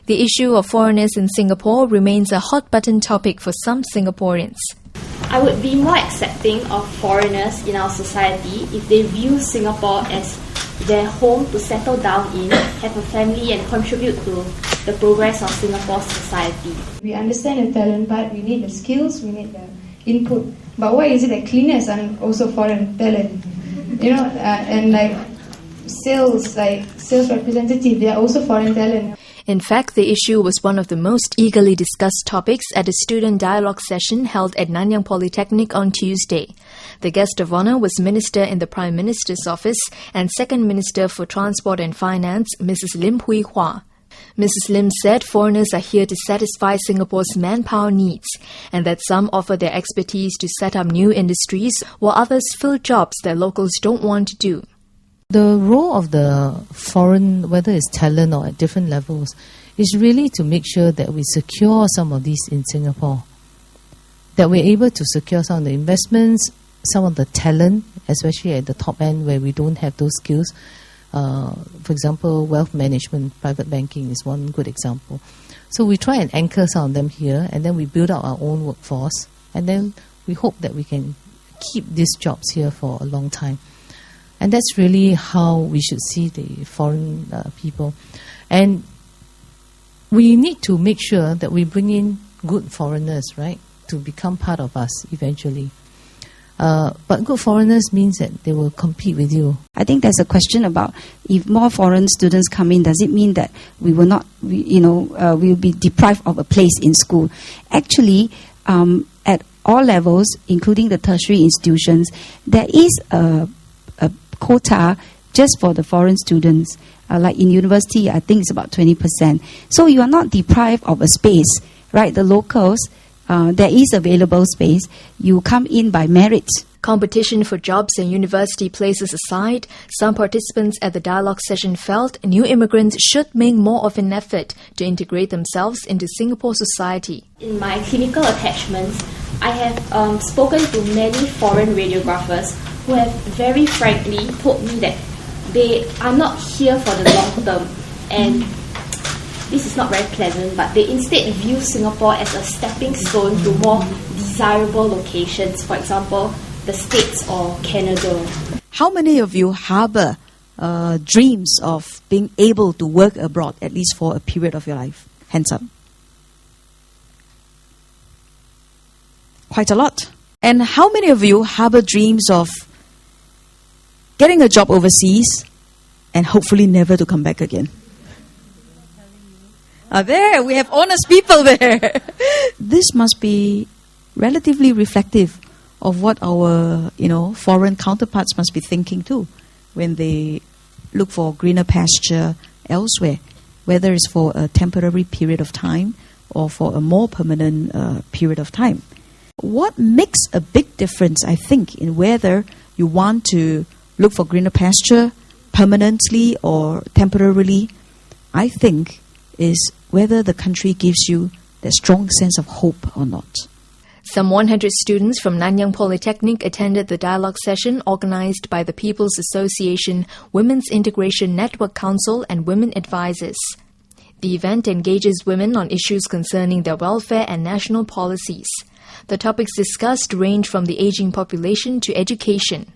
The issue of foreigners in Singapore remains a hot-button topic for some Singaporeans. I would be more accepting of foreigners in our society if they view Singapore as their home to settle down in, have a family and contribute to the progress of Singapore's society. We understand the talent part, we need the skills, we need the input. But why is it that cleaners are also foreign talent? And sales representative, they are also foreign talent. In fact, the issue was one of the most eagerly discussed topics at a student dialogue session held at Nanyang Polytechnic on Tuesday. The guest of honour was Minister in the Prime Minister's office and Second Minister for Transport and Finance, Mrs. Lim Hwee Hua. Mrs. Lim said foreigners are here to satisfy Singapore's manpower needs and that some offer their expertise to set up new industries while others fill jobs that locals don't want to do. The role of the foreign, whether it's talent or at different levels, is really to make sure that we secure some of these in Singapore. That we're able to secure some of the investments, some of the talent, especially at the top end where we don't have those skills. For example, wealth management, private banking is one good example. So we try and anchor some of them here, and then we build out our own workforce, and then we hope that we can keep these jobs here for a long time. And that's really how we should see the foreign people. And we need to make sure that we bring in good foreigners, right, to become part of us eventually. But good foreigners means that they will compete with you. I think there's a question about if more foreign students come in, does it mean that we will not, we'll be deprived of a place in school? Actually, at all levels, including the tertiary institutions, there is a quota just for the foreign students. Like in university, I think it's about 20%. So you are not deprived of a space, right? The locals, there is available space. You come in by merit. Competition for jobs and university places aside, some participants at the dialogue session felt new immigrants should make more of an effort to integrate themselves into Singapore society. In my clinical attachments, I have spoken to many foreign radiographers who have very frankly told me that they are not here for the long term, and this is not very pleasant, but they instead view Singapore as a stepping stone to more desirable locations, for example, the States or Canada. How many of you harbour dreams of being able to work abroad, at least for a period of your life? Hands up. Quite a lot. And how many of you harbour dreams of getting a job overseas and hopefully never to come back again? There, we have honest people there. This must be relatively reflective of what our, foreign counterparts must be thinking too when they look for greener pasture elsewhere, whether it's for a temporary period of time or for a more permanent period of time. What makes a big difference, I think, in whether you want to look for greener pasture permanently or temporarily, I think, is whether the country gives you that strong sense of hope or not. Some 100 students from Nanyang Polytechnic attended the dialogue session organised by the People's Association, Women's Integration Network Council and Women Advisors. The event engages women on issues concerning their welfare and national policies. The topics discussed range from the ageing population to education.